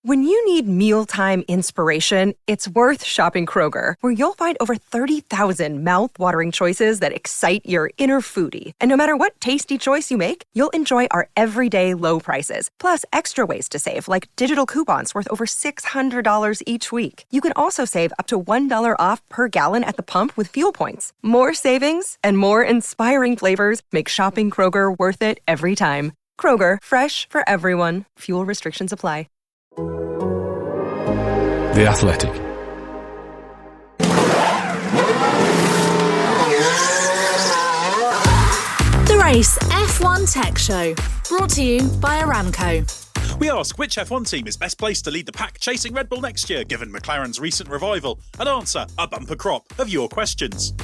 When you need mealtime inspiration, it's worth shopping Kroger, where you'll find over 30,000 mouth-watering choices that excite your inner foodie. And no matter what tasty choice you make, you'll enjoy our everyday low prices, plus extra ways to save, like digital coupons worth over $600 each week. You can also save up to $1 off per gallon at the pump with fuel points. More savings and more inspiring flavors make shopping Kroger worth it every time. Kroger, fresh for everyone. Fuel restrictions apply. The Athletic. The Race F1 Tech Show, brought to you by Aramco. We ask which F1 team is best placed to lead the pack chasing Red Bull next year, given McLaren's recent revival, and answer a bumper crop of your questions.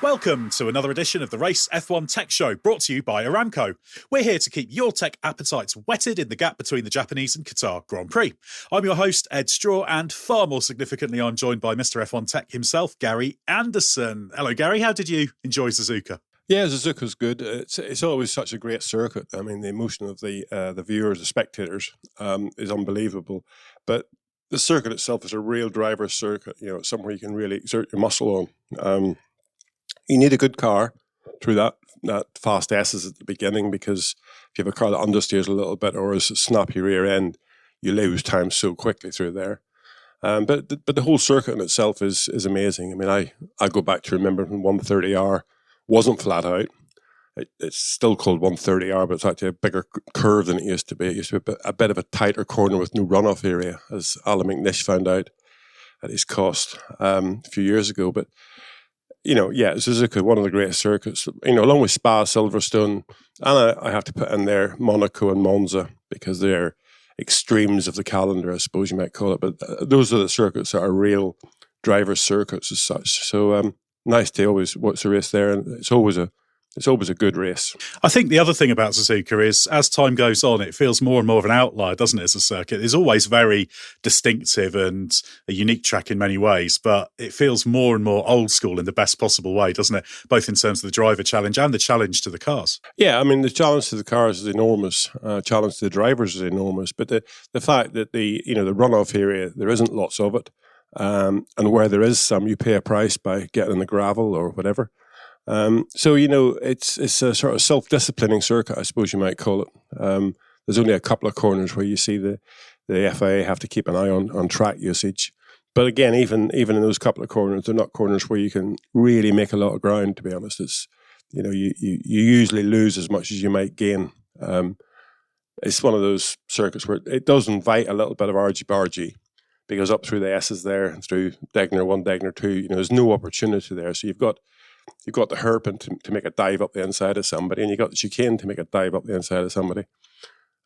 Welcome to another edition of the Race F1 Tech Show, brought to you by Aramco. We're here to keep your tech appetites whetted in the gap between the Japanese and Qatar Grand Prix. I'm your host, Ed Straw, and far more significantly, I'm joined by Mr. F1 Tech himself, Gary Anderson. Hello, Gary. How did you enjoy Suzuka? Yeah, Suzuka's good. It's always such a great circuit. I mean, the emotion of the viewers, the spectators, is unbelievable. But the circuit itself is a real driver's circuit. You know, it's somewhere you can really exert your muscle on. You need a good car through that fast S's at the beginning, because if you have a car that understeers a little bit or has a snappy rear end, you lose time so quickly through there. But the whole circuit in itself is amazing. I mean, I go back to remember when 130R wasn't flat out. It's still called 130R, but it's actually a bigger curve than it used to be. It used to be a bit of a tighter corner with no runoff area, as Alan McNish found out at his cost a few years ago. But you know, yeah, Suzuka, one of the greatest circuits, you know, along with Spa, Silverstone, and I have to put in there Monaco and Monza, because they're extremes of the calendar, I suppose you might call it. But those are the circuits that are real driver circuits as such. So nice to always watch the race there, and it's always a good race. I think the other thing about Suzuka is, as time goes on, it feels more and more of an outlier, doesn't it, as a circuit? It's always very distinctive and a unique track in many ways, but it feels more and more old school in the best possible way, doesn't it? Both in terms of the driver challenge and the challenge to the cars. Yeah, I mean, the challenge to the cars is enormous. Challenge to the drivers is enormous. But the fact that the runoff area, there isn't lots of it, and where there is some, you pay a price by getting in the gravel or whatever. So, you know, it's a sort of self-disciplining circuit, I suppose you might call it. There's only a couple of corners where you see the FIA have to keep an eye on track usage. But again, even in those couple of corners, they're not corners where you can really make a lot of ground, to be honest. It's, you know, you usually lose as much as you might gain. It's one of those circuits where it does invite a little bit of argy-bargy, because up through the S's there and through Degner 1, Degner 2, you know, there's no opportunity there. So you've got the hairpin to make a dive up the inside of somebody, and you've got the chicane to make a dive up the inside of somebody.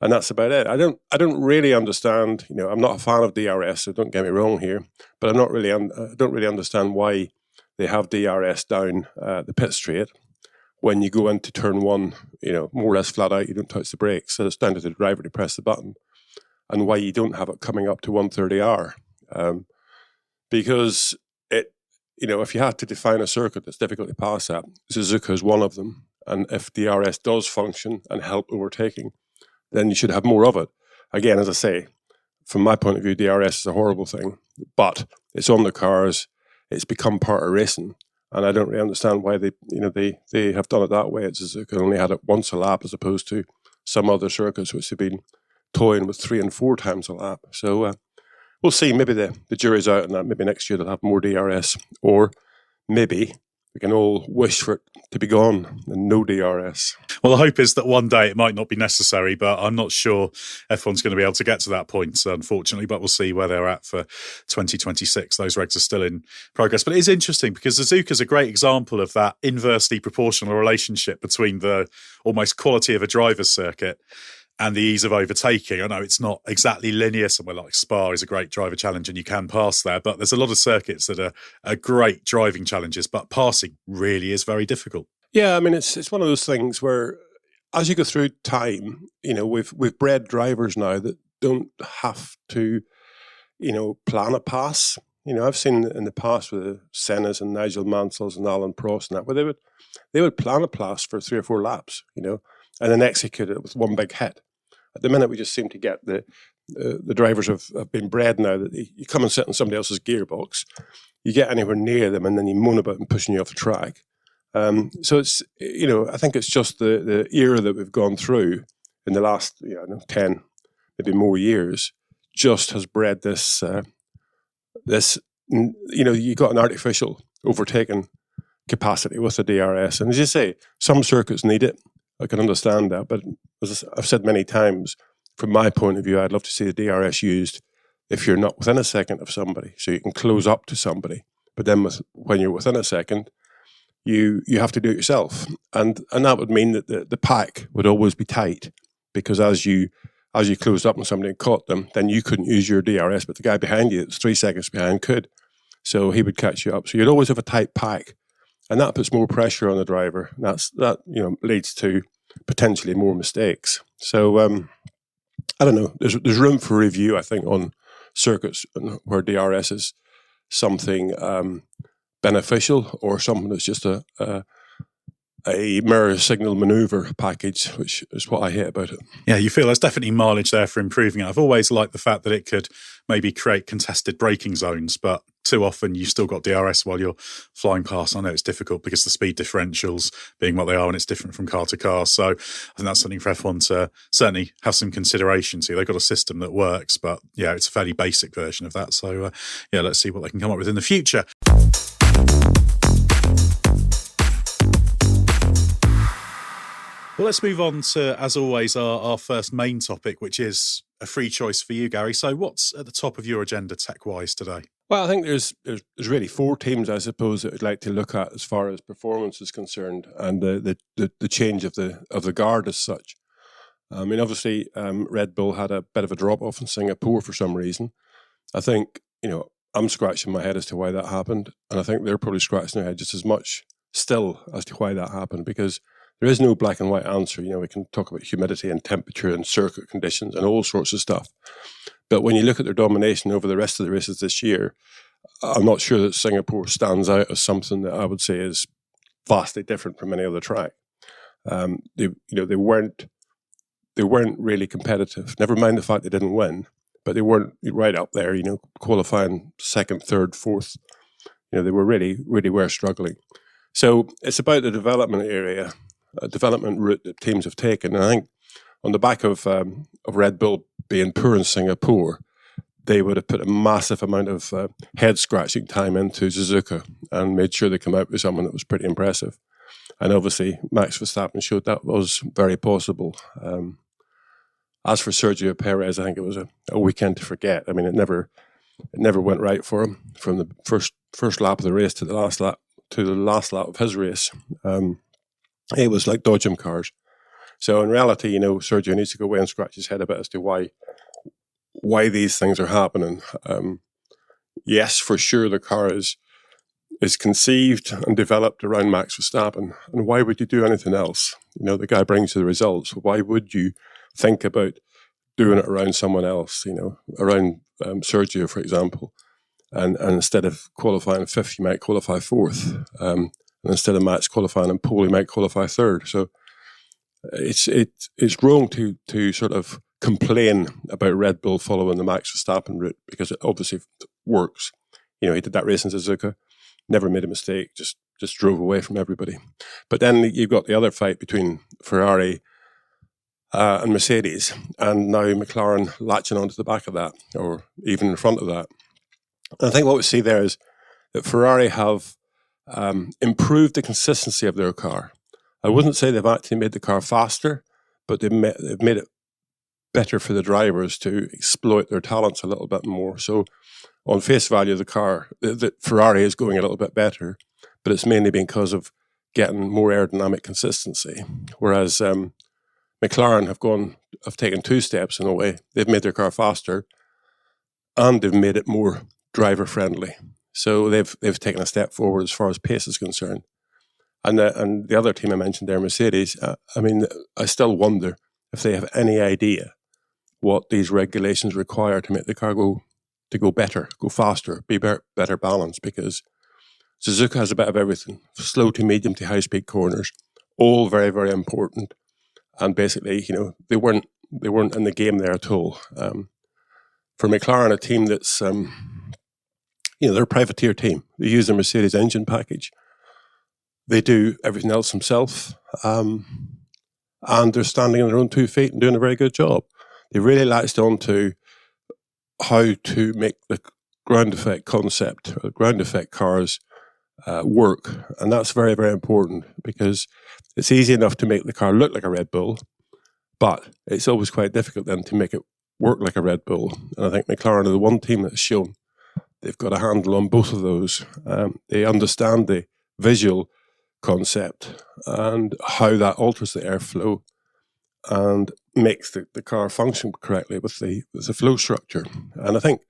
And that's about it. I don't really understand, you know, I'm not a fan of DRS, so don't get me wrong here, but I don't really understand why they have DRS down the pit straight when you go into turn one, you know, more or less flat out, you don't touch the brakes. So it's down to the driver to press the button. And why you don't have it coming up to 130R. Because you know, if you had to define a circuit that's difficult to pass at, Suzuka is one of them. And if DRS does function and help overtaking, then you should have more of it. Again, as I say, from my point of view, DRS is a horrible thing, but it's on the cars. It's become part of racing. And I don't really understand why they have done it that way. It's Suzuka only had it once a lap, as opposed to some other circuits which have been toying with 3 and 4 times a lap. So, we'll see. Maybe the jury's out on that. Maybe next year they'll have more DRS. Or maybe we can all wish for it to be gone and no DRS. Well, the hope is that one day it might not be necessary, but I'm not sure F1's going to be able to get to that point, unfortunately. But we'll see where they're at for 2026. Those regs are still in progress. But it is interesting because Suzuka's a great example of that inversely proportional relationship between the almost quality of a driver's circuit and the ease of overtaking. I know it's not exactly linear. Somewhere like Spa is a great driver challenge and you can pass there, but there's a lot of circuits that are great driving challenges, but passing really is very difficult. Yeah, I mean, it's one of those things where as you go through time, you know, we've bred drivers now that don't have to, you know, plan a pass. I've seen in the past with the Sennas and Nigel Mansells and Alan Prost and that, where they would plan a pass for 3 or 4 laps, and then execute it with one big hit. At the minute, we just seem to get the drivers have been bred now that you come and sit in somebody else's gearbox, you get anywhere near them, and then you moan about them pushing you off the track. So it's, I think it's just the era that we've gone through in the last 10, maybe more years, just has bred this, you got an artificial overtaking capacity with the DRS. And as you say, some circuits need it. I can understand that. But as I've said many times, from my point of view, I'd love to see the DRS used if you're not within a second of somebody, so you can close up to somebody. But then when you're within a second, you have to do it yourself. And that would mean that the pack would always be tight, because as you closed up on somebody and caught them, then you couldn't use your DRS, but the guy behind you that's 3 seconds behind could. So he would catch you up. So you'd always have a tight pack. And that puts more pressure on the driver. That leads to potentially more mistakes. So I don't know. There's room for review, I think, on circuits where DRS is something beneficial, or something that's just a mirror signal maneuver package, which is what I hate about it. Yeah, you feel there's definitely mileage there for improving it. I've always liked the fact that it could maybe create contested braking zones, but too often you've still got DRS while you're flying past. I know it's difficult because the speed differentials being what they are, and it's different from car to car. So I think that's something for F1 to certainly have some consideration to. They've got a system that works, but yeah, it's a fairly basic version of that. So let's see what they can come up with in the future. Well, let's move on to, as always, our first main topic, which is a free choice for you, Gary. So what's at the top of your agenda tech-wise today? Well, I think there's really 4 teams, I suppose, that I'd like to look at as far as performance is concerned, and the change of the guard as such. I mean, obviously, Red Bull had a bit of a drop-off in Singapore for some reason. I think, I'm scratching my head as to why that happened, and I think they're probably scratching their head just as much still as to why that happened, because there is no black and white answer. We can talk about humidity and temperature and circuit conditions and all sorts of stuff. But when you look at their domination over the rest of the races this year, I'm not sure that Singapore stands out as something that I would say is vastly different from any other track. They weren't really competitive. Never mind the fact they didn't win, but they weren't right up there. Qualifying 2nd, 3rd, 4th. They were really were struggling. So it's about the development area, a development route that teams have taken. And I think on the back of Red Bull being poor in Singapore, they would have put a massive amount of head-scratching time into Suzuka and made sure they come out with someone that was pretty impressive. And obviously, Max Verstappen showed that was very possible. As for Sergio Perez, I think it was a weekend to forget. I mean, it never went right for him from the first lap of the race to the last lap of his race. It was like dodgem cars. So in reality, Sergio needs to go away and scratch his head a bit as to why these things are happening. Yes, for sure, the car is conceived and developed around Max Verstappen. And why would you do anything else? The guy brings you the results. Why would you think about doing it around someone else? Around Sergio, for example. And instead of qualifying 5th, you might qualify 4th. And instead of Max qualifying in pole, he might qualify 3rd. So it's wrong to sort of complain about Red Bull following the Max Verstappen route, because it obviously works. He did that race in Suzuka, never made a mistake, just drove away from everybody. But then you've got the other fight between Ferrari and Mercedes, and now McLaren latching onto the back of that, or even in front of that. And I think what we see there is that Ferrari have improved the consistency of their car. I wouldn't say they've actually made the car faster, but they've made it better for the drivers to exploit their talents a little bit more. So on face value, the car, the Ferrari is going a little bit better, but it's mainly because of getting more aerodynamic consistency. Whereas McLaren have taken 2 steps in a way. They've made their car faster, and they've made it more driver friendly. So they've taken a step forward as far as pace is concerned. And the other team I mentioned there, Mercedes, I still wonder if they have any idea what these regulations require to make the car go to go better, go faster, be better balanced, because Suzuka has a bit of everything, slow to medium to high speed corners, all very, very important. And basically, they weren't in the game there at all. For McLaren, a team that's, they're a privateer team. They use the Mercedes engine package. They do everything else themselves. And they're standing on their own 2 feet and doing a very good job. They really latched on to how to make the ground effect concept, or ground effect cars, work. And that's very, very important, because it's easy enough to make the car look like a Red Bull, but it's always quite difficult then to make it work like a Red Bull. And I think McLaren are the one team that's shown they've got a handle on both of those. They understand the visual concept and how that alters the airflow and makes the car function correctly with the flow structure. And I think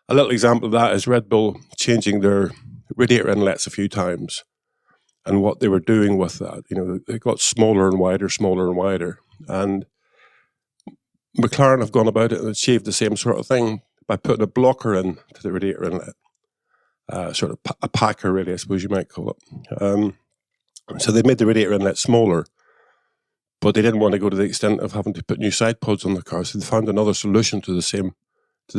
a little example of that is Red Bull changing their radiator inlets a few times, and what they were doing with that. They got smaller and wider. And McLaren have gone about it and achieved the same sort of thing by putting a blocker in to the radiator inlet, sort of a packer, really, I suppose you might call it. So they made the radiator inlet smaller, but they didn't want to go to the extent of having to put new side pods on the car. So they found another solution to the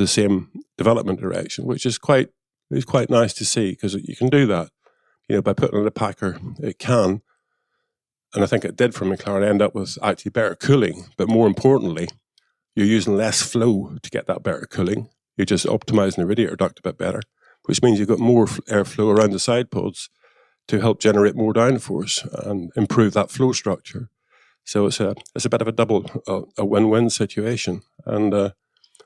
same development direction, which is quite nice to see, because you can do that. By putting in a packer, it can, and I think it did for McLaren, end up with actually better cooling. But more importantly, you're using less flow to get that better cooling. You're just optimizing the radiator duct a bit better, which means you've got more airflow around the side pods to help generate more downforce and improve that flow structure. So it's a bit of a win-win situation. And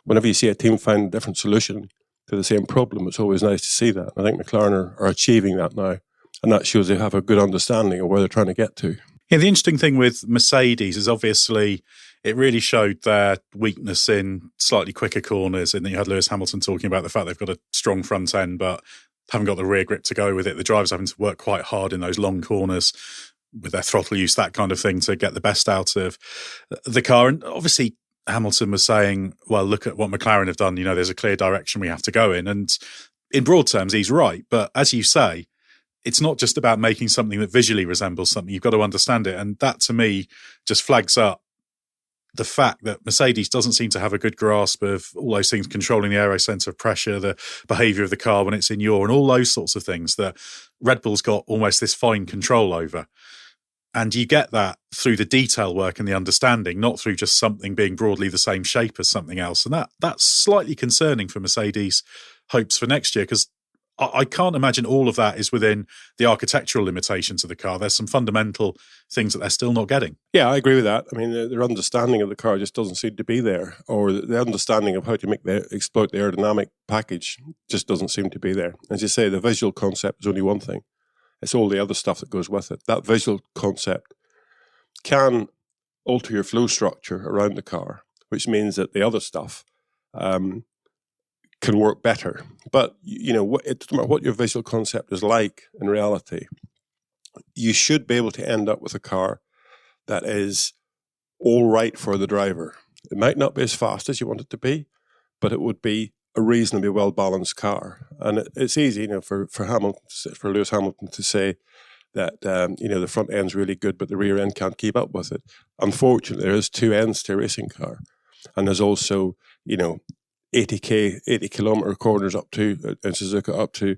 whenever you see a team find a different solution to the same problem, it's always nice to see that. I think McLaren are achieving that now, and that shows they have a good understanding of where they're trying to get to. Yeah, the interesting thing with Mercedes is obviously it really showed their weakness in slightly quicker corners, and then you had Lewis Hamilton talking about the fact they've got a strong front end, but haven't got the rear grip to go with it. The drivers having to work quite hard in those long corners with their throttle use, that kind of thing, to get the best out of the car. And obviously Hamilton was saying, well, look at what McLaren have done. There's a clear direction we have to go in. And in broad terms, he's right. But as you say, it's not just about making something that visually resembles something. You've got to understand it. And that, to me, just flags up the fact that Mercedes doesn't seem to have a good grasp of all those things, controlling the aero centre of pressure, the behaviour of the car when it's in yaw, and all those sorts of things that Red Bull's got almost this fine control over. And you get that through the detail work and the understanding, not through just something being broadly the same shape as something else. And that's slightly concerning for Mercedes' hopes for next year, because I can't imagine all of that is within the architectural limitations of the car. There's some fundamental things that they're still not getting. Yeah, I agree with that. I mean, their understanding of the car just doesn't seem to be there, or the understanding of how to exploit the aerodynamic package just doesn't seem to be there. As you say, the visual concept is only one thing. It's all the other stuff that goes with it. That visual concept can alter your flow structure around the car, which means that the other stuff can work better. But, it doesn't matter what your visual concept is like in reality, you should be able to end up with a car that is all right for the driver. It might not be as fast as you want it to be, but it would be a reasonably well-balanced car. And it's easy, for Lewis Hamilton to say that, the front end's really good, but the rear end can't keep up with it. Unfortunately, there is two ends to a racing car. And there's also, 80 kilometre corners up to, in Suzuka, up to,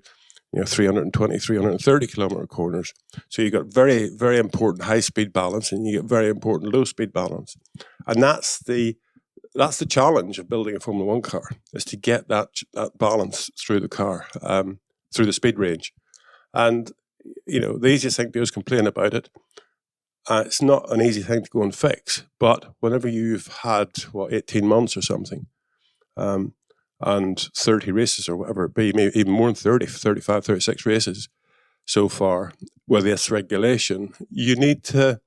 320, 330 kilometre corners. So you got very, very important high-speed balance, and you get very important low-speed balance. And that's the challenge of building a Formula One car, is to get that balance through the car, through the speed range. And, the easiest thing to do is complain about it. It's not an easy thing to go and fix, but whenever you've had, 18 months or something, and 30 races or whatever it be, maybe even more than 30, 35, 36 races so far with this regulation, you need to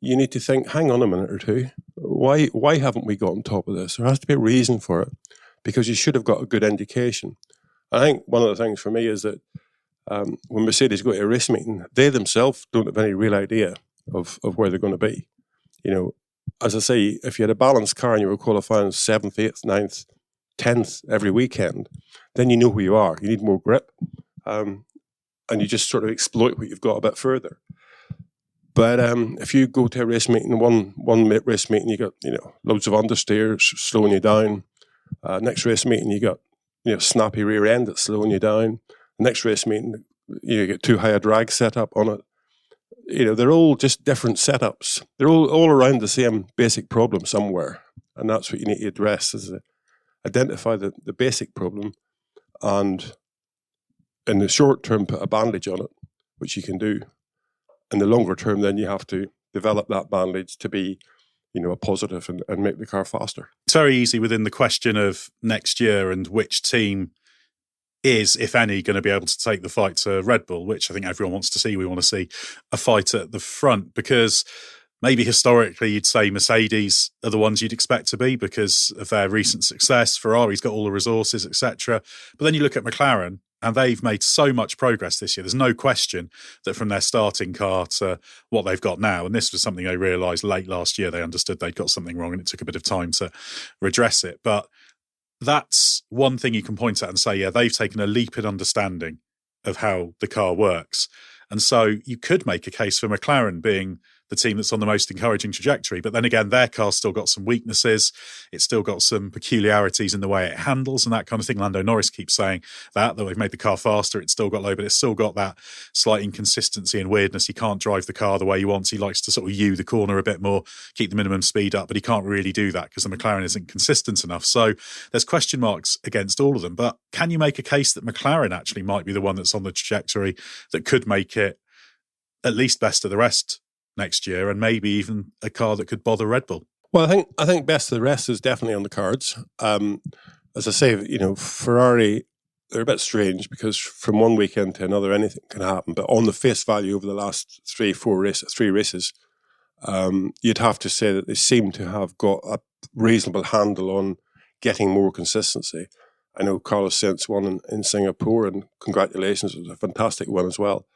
think, hang on a minute or two, why haven't we got on top of this? There has to be a reason for it, because you should have got a good indication. I think one of the things for me is that when Mercedes go to a race meeting, they themselves don't have any real idea of where they're going to be. As I say, if you had a balanced car and you were qualifying 7th, 8th, 9th, 10th every weekend, then you know who you are. You need more grip, and you just sort of exploit what you've got a bit further. But if you go to a race meeting, one race meeting, you got loads of understeers slowing you down. Next race meeting, you got snappy rear end that's slowing you down. Next race meeting, you get too high a drag setup on it. They're all just different setups. They're all around the same basic problem somewhere, and that's what you need to address: is identify the basic problem, and in the short term put a bandage on it, which you can do. In the longer term, then you have to develop that bandage to be, a positive and make the car faster. It's very easy within the question of next year and which team is, if any, going to be able to take the fight to Red Bull, which I think everyone wants to see. We want to see a fight at the front, because maybe historically you'd say Mercedes are the ones you'd expect to be because of their recent success. Ferrari's got all the resources, etc. But then you look at McLaren, and they've made so much progress this year. There's no question that from their starting car to what they've got now, and this was something they realised late last year, they understood they'd got something wrong and it took a bit of time to redress it. But that's one thing you can point at and say, yeah, they've taken a leap in understanding of how the car works. And so you could make a case for McLaren being the team that's on the most encouraging trajectory. But then again, their car's still got some weaknesses. It's still got some peculiarities in the way it handles and that kind of thing. Lando Norris keeps saying that they've made the car faster. It's still got low, but it's still got that slight inconsistency and weirdness. He can't drive the car the way he wants. He likes to sort of U the corner a bit more, keep the minimum speed up, but he can't really do that because the McLaren isn't consistent enough. So there's question marks against all of them. But can you make a case that McLaren actually might be the one that's on the trajectory that could make it at least best of the rest next year, and maybe even a car that could bother Red Bull? Well, I think best of the rest is definitely on the cards. As I say, Ferrari, they're a bit strange because from one weekend to another, anything can happen. But on the face value over the last three races, you'd have to say that they seem to have got a reasonable handle on getting more consistency. I know Carlos Sainz won in Singapore, and congratulations, it was a fantastic win as well.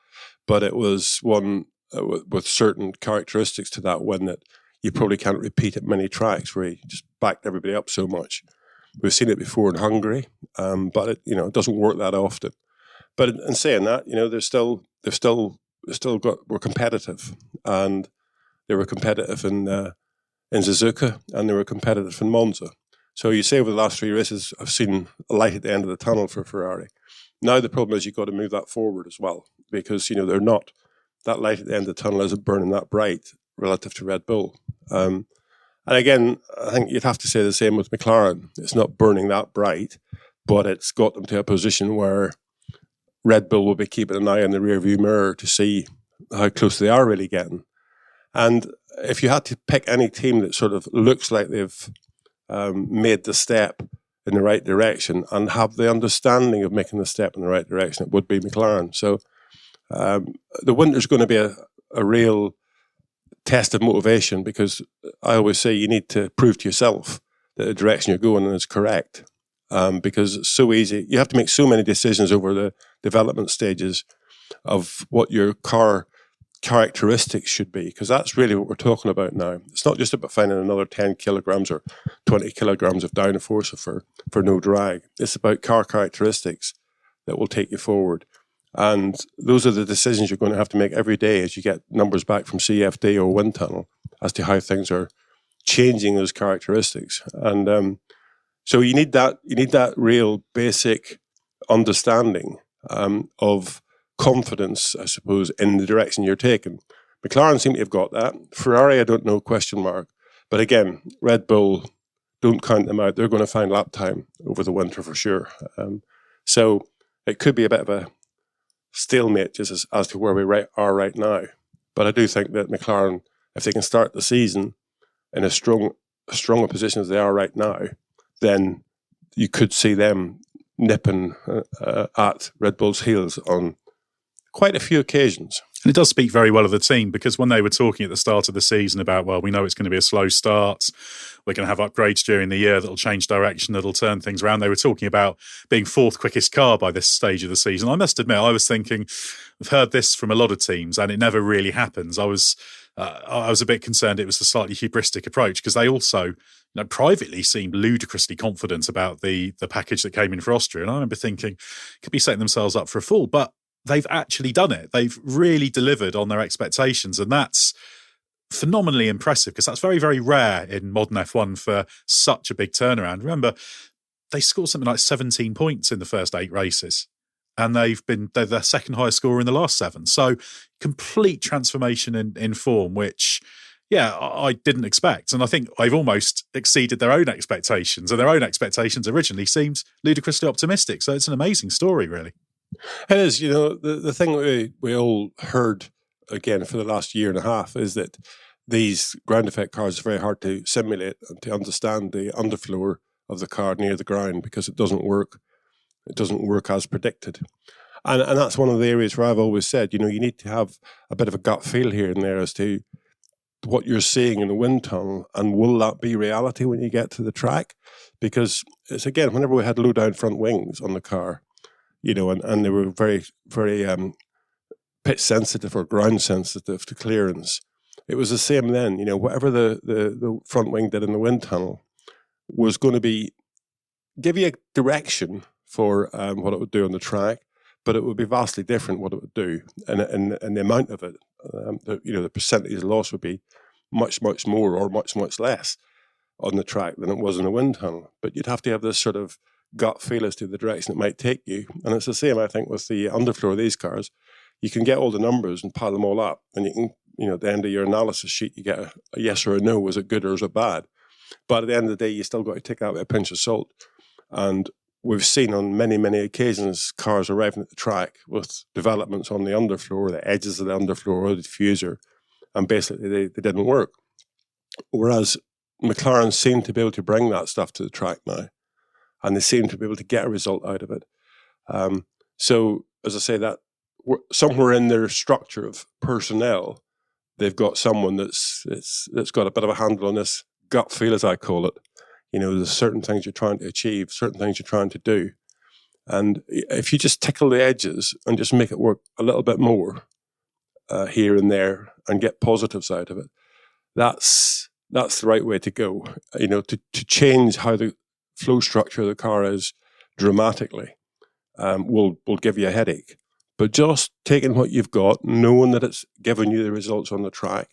But it was one with certain characteristics to that win that you probably can't repeat at many tracks where he just backed everybody up so much. We've seen it before in Hungary, but it doesn't work that often. But in saying that, we're competitive, and they were competitive in Suzuka, and they were competitive in Monza. So you say over the last three races, I've seen a light at the end of the tunnel for Ferrari. Now the problem is you've got to move that forward as well, because they're not. That light at the end of the tunnel isn't burning that bright relative to Red Bull. And again, I think you'd have to say the same with McLaren. It's not burning that bright, but it's got them to a position where Red Bull will be keeping an eye on the rearview mirror to see how close they are really getting. And if you had to pick any team that sort of looks like they've made the step in the right direction and have the understanding of making the step in the right direction, it would be McLaren. So the winter's going to be a real test of motivation, because I always say you need to prove to yourself that the direction you're going in is correct, because it's so easy. You have to make so many decisions over the development stages of what your car characteristics should be, because that's really what we're talking about now. It's not just about finding another 10 kilograms or 20 kilograms of downforce for no drag. It's about car characteristics that will take you forward. And those are the decisions you're going to have to make every day as you get numbers back from CFD or wind tunnel as to how things are changing those characteristics. And so you need that real basic understanding of confidence, I suppose, in the direction you're taking. McLaren seem to have got that. Ferrari, I don't know, question mark. But again, Red Bull, don't count them out. They're going to find lap time over the winter for sure. So it could be a bit of a stalemate just as to where we are right now. But I do think that McLaren, if they can start the season in a stronger position as they are right now, then you could see them nipping at Red Bull's heels on quite a few occasions. And it does speak very well of the team, because when they were talking at the start of the season about, well, we know it's going to be a slow start, we're going to have upgrades during the year that'll change direction, that'll turn things around. They were talking about being fourth quickest car by this stage of the season. I must admit, I was thinking, I've heard this from a lot of teams and it never really happens. I was I was a bit concerned it was a slightly hubristic approach, because they also, privately seemed ludicrously confident about the package that came in for Austria. And I remember thinking, could be setting themselves up for a fall. But they've actually done it. They've really delivered on their expectations. And that's phenomenally impressive, because that's very, very rare in modern F1 for such a big turnaround. Remember, they scored something like 17 points in the first 8 races. And they're the second highest scorer in the last 7. So complete transformation in form, which, I didn't expect. And I think they've almost exceeded their own expectations. And their own expectations originally seemed ludicrously optimistic. So it's an amazing story, really. It is. The thing we all heard, again, for the last year and a half is that these ground effect cars are very hard to simulate and to understand the underfloor of the car near the ground, because it doesn't work. It doesn't work as predicted. And that's one of the areas where I've always said, you need to have a bit of a gut feel here and there as to what you're seeing in the wind tunnel, and will that be reality when you get to the track? Because it's, again, whenever we had low down front wings on the car, and they were very, very pitch sensitive or ground sensitive to clearance, it was the same then. Whatever the front wing did in the wind tunnel was going to give you a direction for what it would do on the track, but it would be vastly different what it would do, and the amount of it, the percentage loss would be much, much more or much, much less on the track than it was in the wind tunnel. But you'd have to have this sort of gut feel as to the direction it might take you, and it's the same, I think, with the underfloor of these cars. You can get all the numbers and pile them all up, and you can, at the end of your analysis sheet, you get a yes or a no. Was it good or was it bad? But at the end of the day, you still got to take that with a pinch of salt. And we've seen on many, many occasions cars arriving at the track with developments on the underfloor, the edges of the underfloor or the diffuser, and basically they didn't work. Whereas McLaren seem to be able to bring that stuff to the track now, and they seem to be able to get a result out of it. So, as I say, that somewhere in their structure of personnel, they've got someone that's got a bit of a handle on this gut feel, as I call it. There's certain things you're trying to achieve, certain things you're trying to do. And if you just tickle the edges and just make it work a little bit more here and there and get positives out of it, that's the right way to go. To change how the flow structure of the car is dramatically will give you a headache. But just taking what you've got, knowing that it's giving you the results on the track,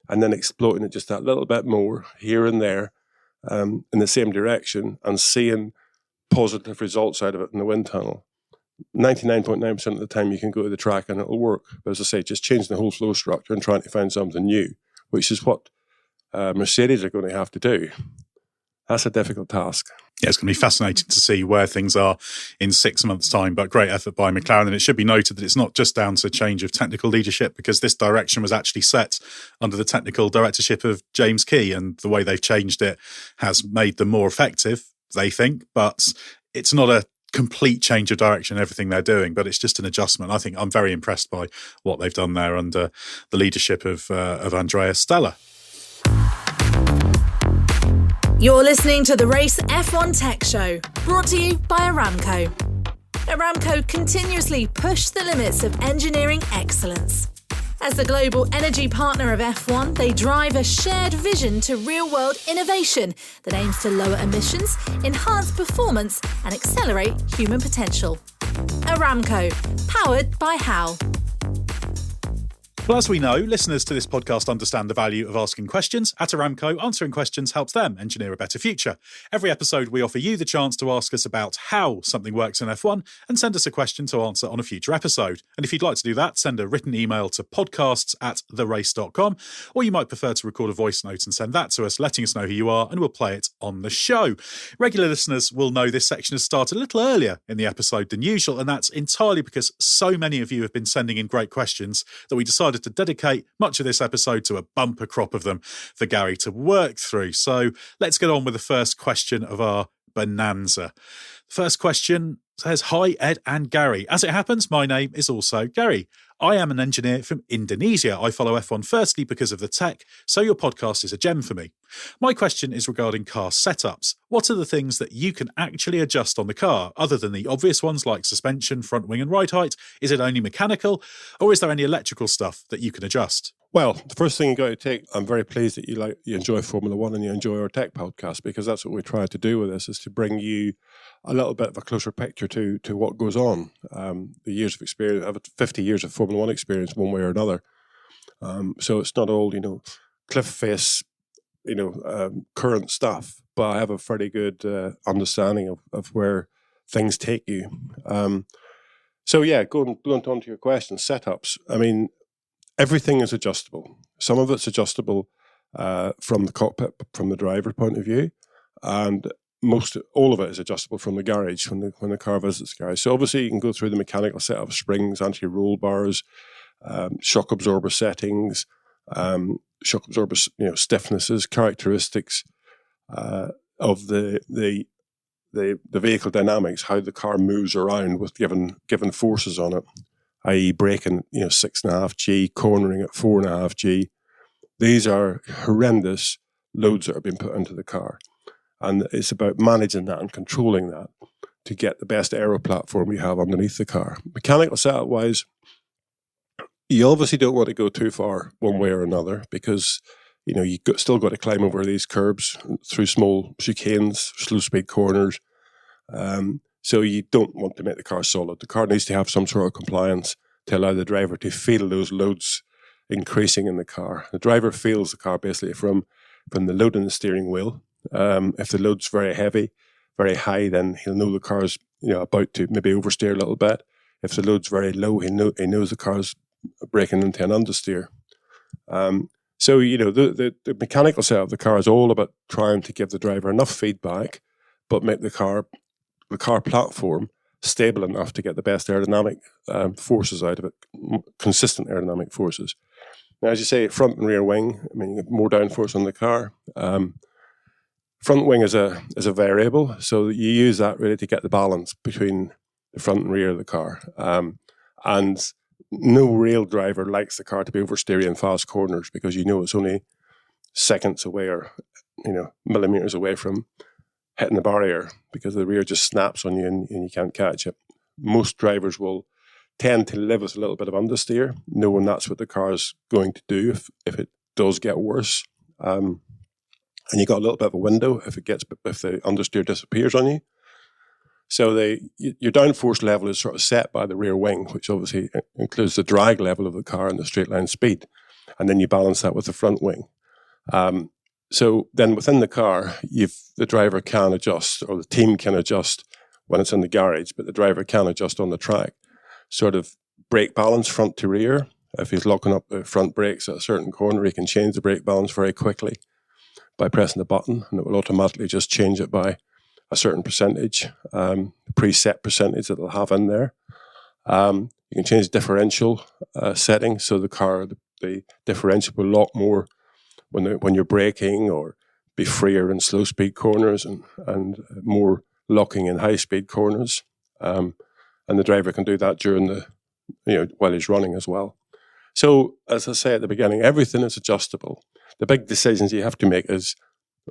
and then exploiting it just that little bit more here and there, in the same direction, and seeing positive results out of it in the wind tunnel. 99.9% of the time you can go to the track and it'll work. But as I say, just changing the whole flow structure and trying to find something new, which is what Mercedes are going to have to do. That's a difficult task. Yeah, it's going to be fascinating to see where things are in 6 months' time, but great effort by McLaren. And it should be noted that it's not just down to change of technical leadership, because this direction was actually set under the technical directorship of James Key, and the way they've changed it has made them more effective, they think, but it's not a complete change of direction in everything they're doing, but it's just an adjustment. I think I'm very impressed by what they've done there under the leadership of Andrea Stella. You're listening to the Race F1 Tech Show, brought to you by Aramco. Aramco continuously push the limits of engineering excellence. As the global energy partner of F1, they drive a shared vision to real-world innovation that aims to lower emissions, enhance performance, and accelerate human potential. Aramco, powered by HAL. Well, as we know, listeners to this podcast understand the value of asking questions. At Aramco, answering questions helps them engineer a better future. Every episode, we offer you the chance to ask us about how something works in F1 and send us a question to answer on a future episode. And if you'd like to do that, send a written email to podcasts@therace.com, or you might prefer to record a voice note and send that to us, letting us know who you are, and we'll play it on the show. Regular listeners will know this section has started a little earlier in the episode than usual, and that's entirely because so many of you have been sending in great questions that we decided to dedicate much of this episode to a bumper crop of them for Gary to work through. So let's get on with the first question of our bonanza. The first question says, "Hi, Ed and Gary. As it happens, my name is also Gary. I am an engineer from Indonesia. I follow F1 firstly because of the tech, so your podcast is a gem for me. My question is regarding car setups. What are the things that you can actually adjust on the car, other than the obvious ones like suspension, front wing and ride height? Is it only mechanical, or is there any electrical stuff that you can adjust? Well, the first thing you got to take, I'm very pleased that you enjoy Formula One and you enjoy our tech podcast, because that's what we try to do with this, is to bring you a little bit of a closer picture to what goes on. The years of experience, I have 50 years of Formula One experience one way or another. So it's not all, cliff face, current stuff, but I have a fairly good understanding of where things take you. So yeah, going on to your question, setups. I mean, everything is adjustable. Some of it's adjustable from the cockpit, from the driver point of view, and all of it is adjustable from the garage when the car visits the garage. So obviously you can go through the mechanical setup, springs, anti-roll bars, shock absorber settings, shock absorber stiffnesses, characteristics of the vehicle dynamics, how the car moves around with given forces on it, i.e. braking 6.5 G, cornering at 4.5 G. These are horrendous loads that are being put into the car. And it's about managing that and controlling that to get the best aero platform you have underneath the car. Mechanical setup wise, you obviously don't want to go too far one way or another, because you've still got to climb over these curbs through small chicanes, slow speed corners. So you don't want to make the car solid. The car needs to have some sort of compliance to allow the driver to feel those loads increasing in the car. The driver feels the car basically from the load in the steering wheel. If the load's very heavy, very high, then he'll know the car's about to maybe oversteer a little bit. If the load's very low, he knows the car's braking into an understeer. So the mechanical setup of the car is all about trying to give the driver enough feedback, but make the car platform stable enough to get the best aerodynamic forces out of it, consistent aerodynamic forces. Now, as you say, front and rear wing, I mean, you get more downforce on the car. Front wing is a variable, so you use that really to get the balance between the front and rear of the car. And no real driver likes the car to be oversteering in fast corners, because it's only seconds away or millimeters away from hitting the barrier, because the rear just snaps on you and you can't catch it. Most drivers will tend to live with a little bit of understeer, knowing that's what the car is going to do if it does get worse. And you got a little bit of a window if the understeer disappears on you. So your downforce level is sort of set by the rear wing, which obviously includes the drag level of the car and the straight line speed, and then you balance that with the front wing. So then within the car, the driver can adjust, or the team can adjust when it's in the garage, but the driver can adjust on the track. Sort of brake balance front to rear. If he's locking up the front brakes at a certain corner, he can change the brake balance very quickly by pressing the button, and it will automatically just change it by a certain percentage, preset percentage that they'll have in there. You can change differential settings, so the differential will lock more when you're braking, or be freer in slow speed corners and more locking in high speed corners. And the driver can do that during while he's running as well. So, as I say at the beginning, everything is adjustable. The big decisions you have to make is,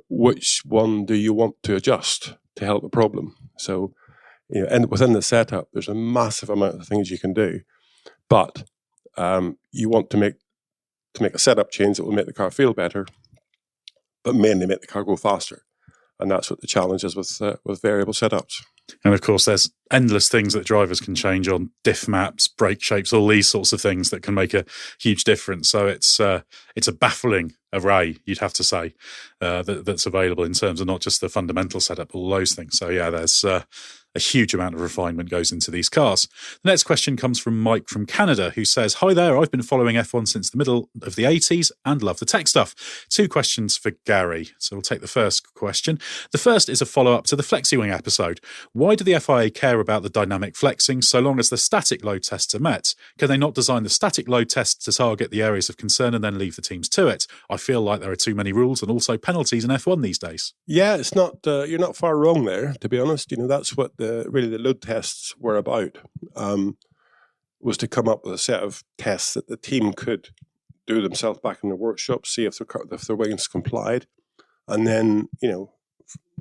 which one do you want to adjust to help the problem? So, and within the setup, there's a massive amount of things you can do, but you want to make a setup change that will make the car feel better, but mainly make the car go faster. And that's what the challenge is with variable setups. And of course, there's endless things that drivers can change on diff maps, brake shapes, all these sorts of things that can make a huge difference. So it's a baffling array, you'd have to say, that's available in terms of not just the fundamental setup, all those things. So yeah, there's a huge amount of refinement goes into these cars. The next question comes from Mike from Canada, who says, "Hi there, I've been following F1 since the middle of the 80s and love the tech stuff. 2 questions for Gary." So we'll take the first question. The first is a follow-up to the FlexiWing episode. Why do the FIA care about the dynamic flexing so long as the static load tests are met? Can they not design the static load tests to target the areas of concern and then leave the teams to it? I feel like there are too many rules and also penalties in F1 these days. Yeah, it's not. You're not far wrong there, to be honest. That's what the load tests were about. was to come up with a set of tests that the team could do themselves back in the workshop, see if their wings complied, and then,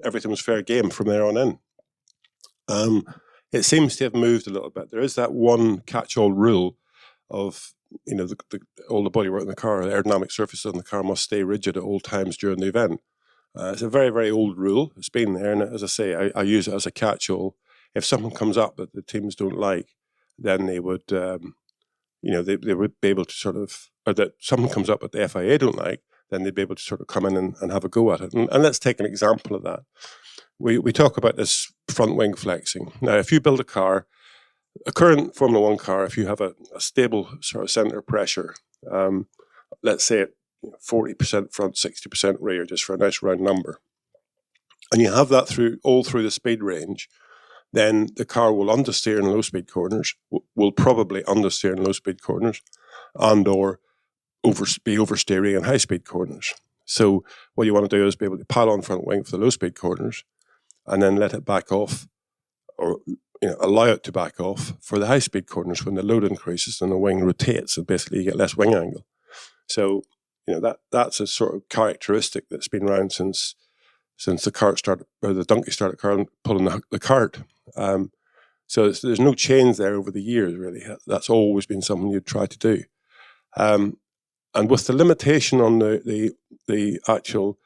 everything was fair game from there on in. It seems to have moved a little bit. There is that one catch-all rule of, all the bodywork in the car, the aerodynamic surfaces on the car must stay rigid at all times during the event. It's a very, very old rule. It's been there, and as I say, I use it as a catch-all. If something comes up that the teams don't like, then they would, they would be able to sort of, or that something comes up that the FIA don't like, then they'd be able to sort of come in and have a go at it. And let's take an example of that. We talk about this front wing flexing. Now, if you build a current Formula One car, if you have a stable sort of center of pressure, let's say at 40% front, 60% rear, just for a nice round number, and you have that all through the speed range, then the car will understeer in low speed corners, will probably understeer in low speed corners, and or be oversteering in high speed corners. So what you want to do is be able to pile on front wing for the low speed corners, and then let it back off, or allow it to back off for the high speed corners when the load increases and the wing rotates, and basically you get less wing angle. So that's a sort of characteristic that's been around since the cart started, or the donkey started pulling the cart. So there's no change there over the years, really. That's always been something you'd try to do. And with the limitation on the actual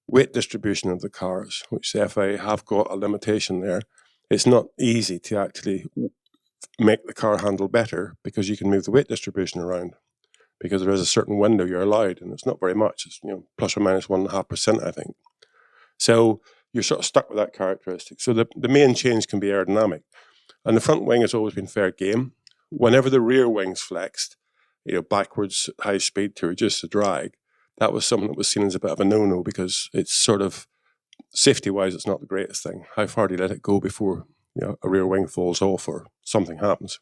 weight distribution of the cars, which the FIA have got a limitation there, it's not easy to actually make the car handle better, because you can move the weight distribution around, because there is a certain window you're allowed, and it's not very much. It's plus or minus 1.5%, I think. So you're sort of stuck with that characteristic. So the main change can be aerodynamic, and the front wing has always been fair game. Whenever the rear wing's flexed, backwards, high speed to reduce the drag, that was something that was seen as a bit of a no-no, because it's sort of, safety-wise, it's not the greatest thing. How far do you let it go before a rear wing falls off or something happens?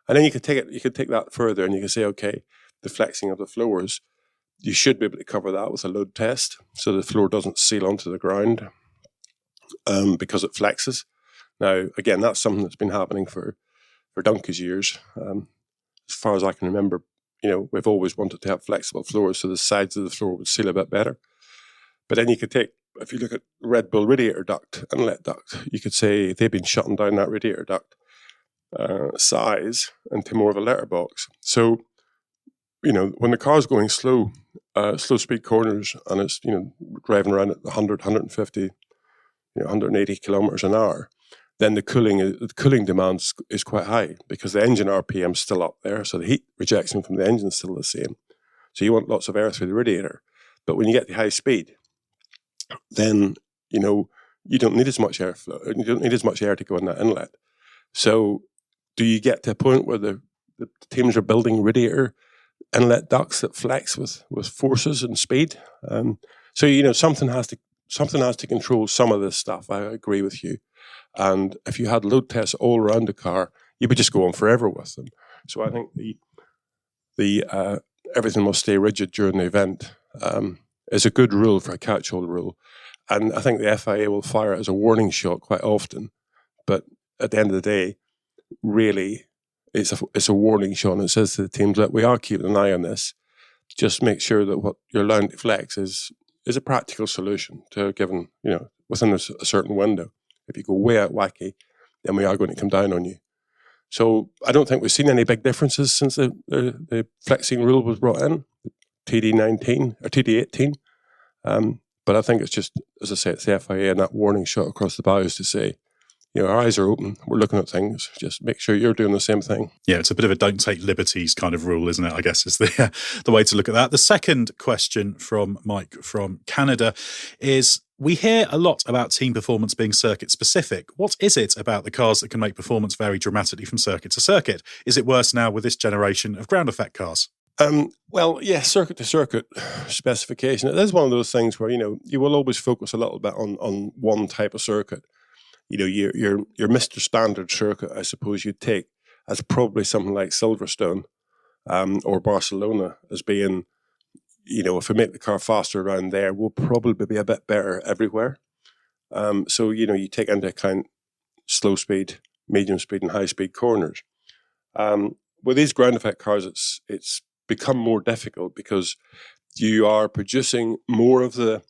And then you could take that further, and you can say, okay, the flexing of the floors, you should be able to cover that with a load test, so the floor doesn't seal onto the ground because it flexes. Now, again, that's something that's been happening for donkey's years. As far as I can remember, we've always wanted to have flexible floors so the sides of the floor would seal a bit better. But then you could take, if you look at Red Bull radiator duct, inlet duct, you could say they've been shutting down that radiator duct size into more of a letterbox. So, when the car's going slow speed corners, and it's, driving around at 100, 150, 180 kilometers an hour, then the cooling demand is quite high, because the engine RPM is still up there, so the heat rejection from the engine is still the same. So you want lots of air through the radiator. But when you get to high speed, then you don't need as much airflow. You don't need as much air to go in that inlet. So do you get to a point where the teams are building radiator inlet ducts that flex with forces and speed? So something has to control some of this stuff. I agree with you. And if you had load tests all around the car, you would just go on forever with them. So I think the everything must stay rigid during the event is a good rule for a catch-all rule. And I think the FIA will fire it as a warning shot quite often. But at the end of the day, really, it's a warning shot, and it says to the teams that we are keeping an eye on this. Just make sure that what you're allowing to flex is a practical solution to a given, within a certain window. If you go way out wacky, then we are going to come down on you. So I don't think we've seen any big differences since the flexing rule was brought in, TD19 or TD18. But I think it's just, as I say, it's the FIA and that warning shot across the bows to say, our eyes are open, we're looking at things, just make sure you're doing the same thing. Yeah, it's a bit of a don't take liberties kind of rule, isn't it? I guess is the way to look at that. The second question from Mike from Canada is, we hear a lot about team performance being circuit specific. What is it about the cars that can make performance vary dramatically from circuit to circuit? Is it worse now with this generation of ground effect cars? Well, yeah, circuit to circuit specification. It is one of those things where, you will always focus a little bit on one type of circuit. Your Mr. Standard circuit, I suppose you'd take as probably something like Silverstone or Barcelona as being, if we make the car faster around there, we'll probably be a bit better everywhere. So, you take into account slow speed, medium speed and high speed corners. with these ground effect cars, it's become more difficult because you are producing more of the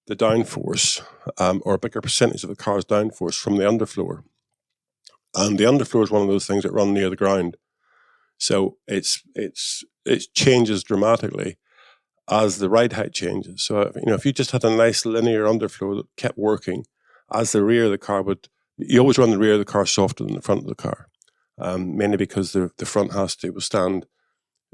downforce, or a bigger percentage of the car's downforce from the underfloor. And the underfloor is one of those things that run near the ground. So it changes dramatically as the ride height changes. So, if you just had a nice linear underfloor that kept working, as the rear of the car you always run the rear of the car softer than the front of the car, mainly because the front has to withstand,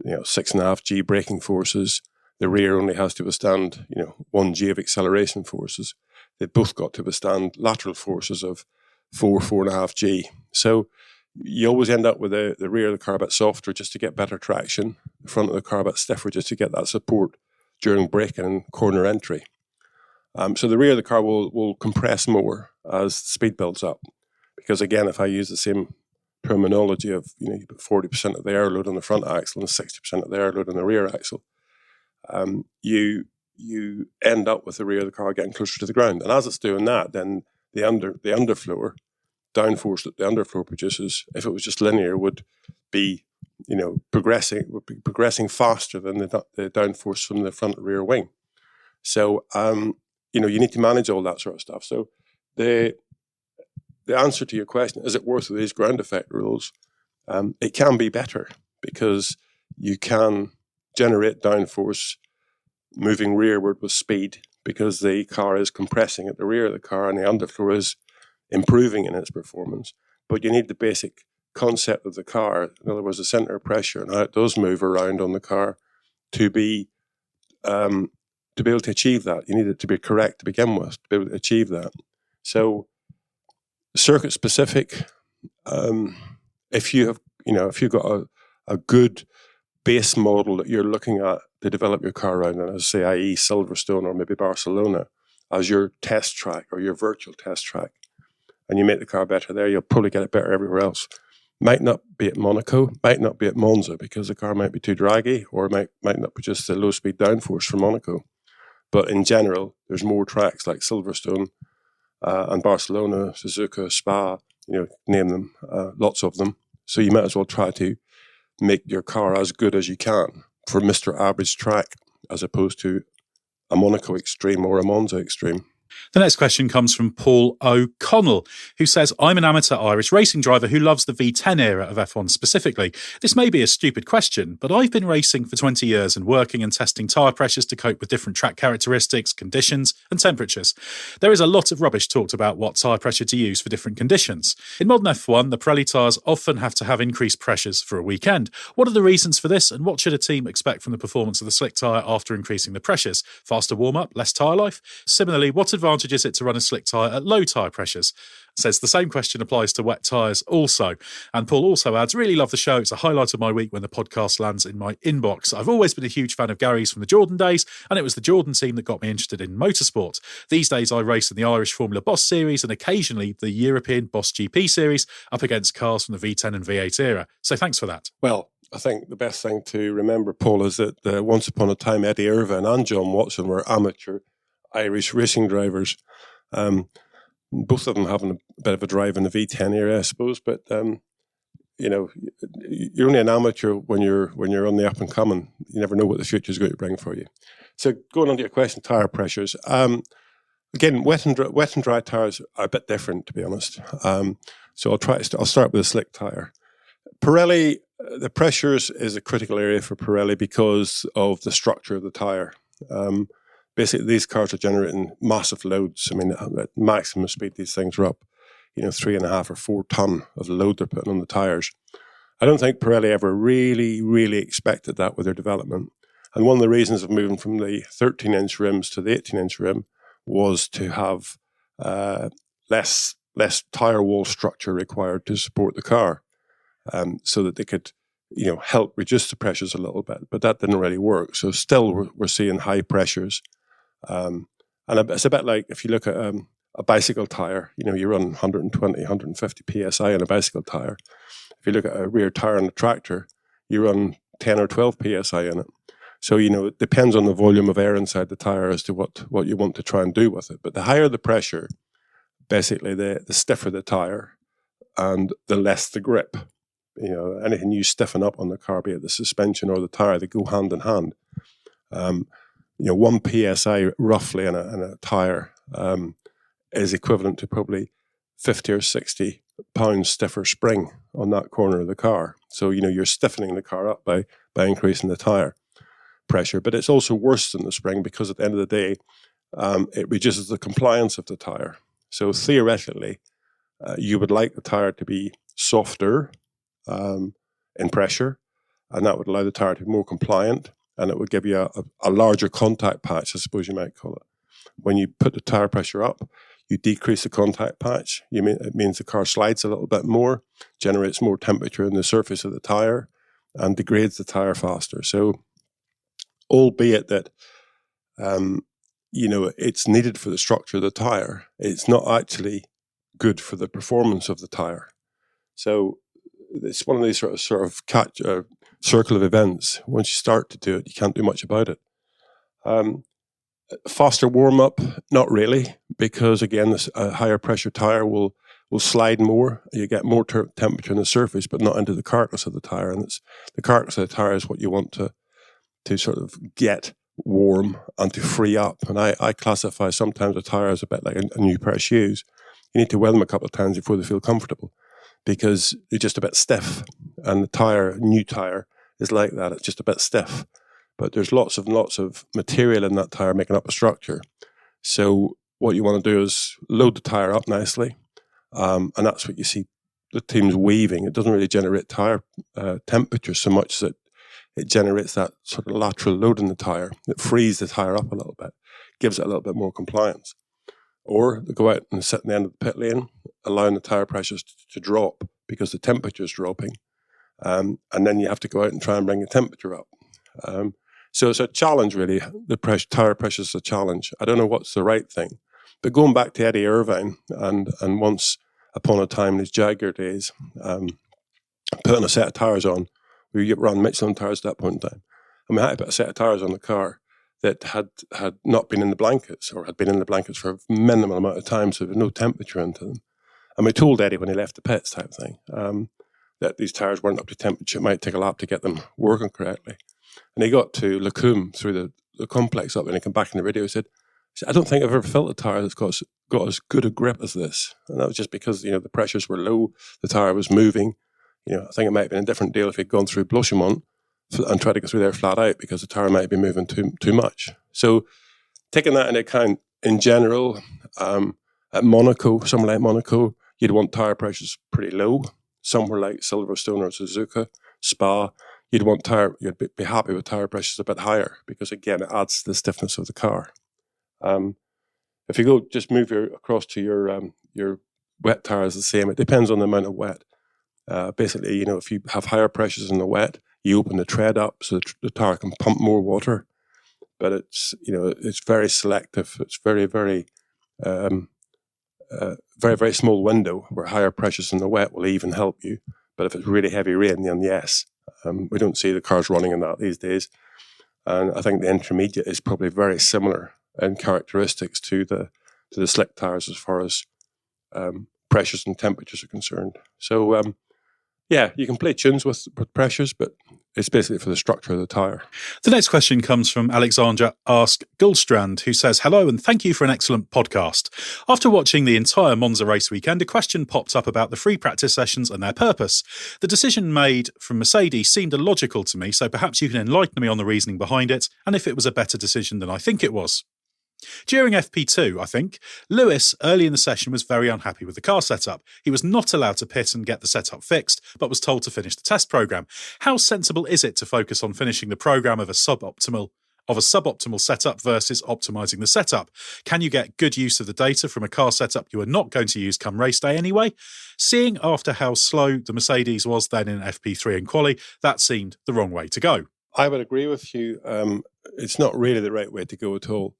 6.5 G braking forces. The rear only has to withstand, 1 G of acceleration forces. They've both got to withstand lateral forces of 4.5 G. So you always end up with the rear of the car a bit softer just to get better traction, the front of the car a bit stiffer just to get that support during braking and corner entry. So the rear of the car will compress more as the speed builds up. Because again, if I use the same terminology of, you put 40% of the air load on the front axle and 60% of the air load on the rear axle, you end up with the rear of the car getting closer to the ground. And as it's doing that, then the underfloor, downforce that the underfloor produces, if it was just linear, would be progressing faster than the downforce from the front and rear wing. So you need to manage all that sort of stuff. So the answer to your question, is it worth these ground effect rules? It can be better because you can generate downforce moving rearward with speed because the car is compressing at the rear of the car and the underfloor is improving in its performance. But you need the basic concept of the car, in other words, the center of pressure and how it does move around on the car to be able to achieve that. You need it to be correct to begin with to be able to achieve that. So circuit specific, if you've got a good base model that you're looking at to develop your car around, and as I say, i.e. Silverstone or maybe Barcelona as your test track or your virtual test track, and you make the car better there, you'll probably get it better everywhere else. Might not be at Monaco, might not be at Monza because the car might be too draggy or might not produce the low speed downforce from Monaco. But in general, there's more tracks like Silverstone and Barcelona, Suzuka, Spa, name them, lots of them. So you might as well try to make your car as good as you can for Mr. Average track as opposed to a Monaco Extreme or a Monza Extreme. The next question comes from Paul O'Connell, who says, I'm an amateur Irish racing driver who loves the V10 era of F1 specifically. This may be a stupid question, but I've been racing for 20 years and working and testing tyre pressures to cope with different track characteristics, conditions and temperatures. There is a lot of rubbish talked about what tyre pressure to use for different conditions. In modern F1, the Pirelli tyres often have to have increased pressures for a weekend. What are the reasons for this, and what should a team expect from the performance of the slick tyre after increasing the pressures? Faster warm-up, less tyre life? Similarly, what advantage is it to run a slick tyre at low tyre pressures? Says the same question applies to wet tyres also. And Paul also adds, really love the show. It's a highlight of my week when the podcast lands in my inbox. I've always been a huge fan of Gary's from the Jordan days, and it was the Jordan team that got me interested in motorsport. These days I race in the Irish Formula Boss Series and occasionally the European Boss GP Series up against cars from the V10 and V8 era. So thanks for that. Well, I think the best thing to remember, Paul, is that once upon a time Eddie Irvine and John Watson were amateur Irish racing drivers. Both of them having a bit of a drive in the V10 era, I suppose. But you're only an amateur when you're on the up and coming. You never know what the future is going to bring for you. So going on to your question, tyre pressures. Again, wet and dry tyres are a bit different, to be honest. So I'll start with a slick tyre. Pirelli, the pressures is a critical area for Pirelli because of the structure of the tyre. Basically, these cars are generating massive loads. I mean, at maximum speed, these things are up, 3.5 or 4 ton of the load they're putting on the tyres. I don't think Pirelli ever really, really expected that with their development. And one of the reasons of moving from the 13-inch rims to the 18-inch rim was to have less tyre wall structure required to support the car, so that they could, help reduce the pressures a little bit. But that didn't really work. So still, we're seeing high pressures. And it's a bit like if you look at a bicycle tyre, you run 120, 150 psi on a bicycle tyre. If you look at a rear tyre on a tractor, you run 10 or 12 psi in it. So, it depends on the volume of air inside the tyre as to what you want to try and do with it. But the higher the pressure, basically the stiffer the tyre and the less the grip. anything you stiffen up on the car, be it the suspension or the tyre, they go hand in hand. 1 psi roughly in a tyre is equivalent to probably 50 or 60 pounds stiffer spring on that corner of the car. So, you're stiffening the car up by increasing the tyre pressure. But it's also worse than the spring because at the end of the day, it reduces the compliance of the tyre. So theoretically, you would like the tyre to be softer in pressure, and that would allow the tyre to be more compliant, and it would give you a larger contact patch, I suppose you might call it. When you put the tyre pressure up, you decrease the contact patch. It means the car slides a little bit more, generates more temperature in the surface of the tyre, and degrades the tyre faster. So, albeit that, it's needed for the structure of the tyre, it's not actually good for the performance of the tyre. So, it's one of these sort of circle of events. Once you start to do it, you can't do much about it. Faster warm-up, not really, because again, a higher pressure tyre will slide more. You get more temperature on the surface, but not into the carcass of the tyre. And the carcass of the tyre is what you want to sort of get warm and to free up. And I classify sometimes a tyre as a bit like a new pair of shoes. You need to wear them a couple of times before they feel comfortable, because they're just a bit stiff. And the new tyre, is like that. It's just a bit stiff. But there's lots and lots of material in that tyre making up a structure. So what you want to do is load the tyre up nicely. And that's what you see the teams weaving. It doesn't really generate tyre temperature so much that it generates that sort of lateral load in the tyre. It frees the tyre up a little bit, gives it a little bit more compliance. Or they go out and sit in the end of the pit lane, allowing the tyre pressures to drop because the temperature is dropping. And then you have to go out and try and bring the temperature up. So it's a challenge, really. The tyre pressure is a challenge. I don't know what's the right thing. But going back to Eddie Irvine, and once upon a time in his Jaguar days, putting a set of tyres on, we ran Michelin tyres at that point in time, and we had to put a set of tyres on the car that had not been in the blankets, or had been in the blankets for a minimal amount of time, so there was no temperature into them. And we told Eddie when he left the pits type thing, that these tyres weren't up to temperature. It might take a lap to get them working correctly. And he got to Lacombe through the complex up, and he came back in the radio and said, I don't think I've ever felt a tyre that's got as good a grip as this. And that was just because, the pressures were low, the tyre was moving. I think it might have been a different deal if he'd gone through Blochemont and tried to go through there flat out, because the tyre might be moving too much. So taking that into account, in general, at Monaco, somewhere like Monaco, you'd want tyre pressures pretty low. Somewhere like Silverstone or Suzuka, Spa, you'd be happy with tyre pressures a bit higher, because again, it adds to the stiffness of the car. If you just move across to your wet tyres, the same. It depends on the amount of wet. Basically, if you have higher pressures in the wet, you open the tread up so the tyre can pump more water. But it's very selective. It's very, very, very, very small window where higher pressures in the wet will even help you. But if it's really heavy rain, then yes. We don't see the cars running in that these days. And I think the intermediate is probably very similar in characteristics to the slick tyres as far as pressures and temperatures are concerned. So, you can play tunes with pressures, but it's basically for the structure of the tyre. The next question comes from Alexandra Ask Gullstrand, who says, hello and thank you for an excellent podcast. After watching the entire Monza race weekend, a question popped up about the free practice sessions and their purpose. The decision made from Mercedes seemed illogical to me, so perhaps you can enlighten me on the reasoning behind it and if it was a better decision than I think it was. During FP2, I think, Lewis early in the session was very unhappy with the car setup. He was not allowed to pit and get the setup fixed, but was told to finish the test programme. How sensible is it to focus on finishing the programme of a suboptimal setup versus optimising the setup? Can you get good use of the data from a car setup you are not going to use come race day anyway? Seeing after how slow the Mercedes was then in FP3 and quali, that seemed the wrong way to go. I would agree with you. It's not really the right way to go at all.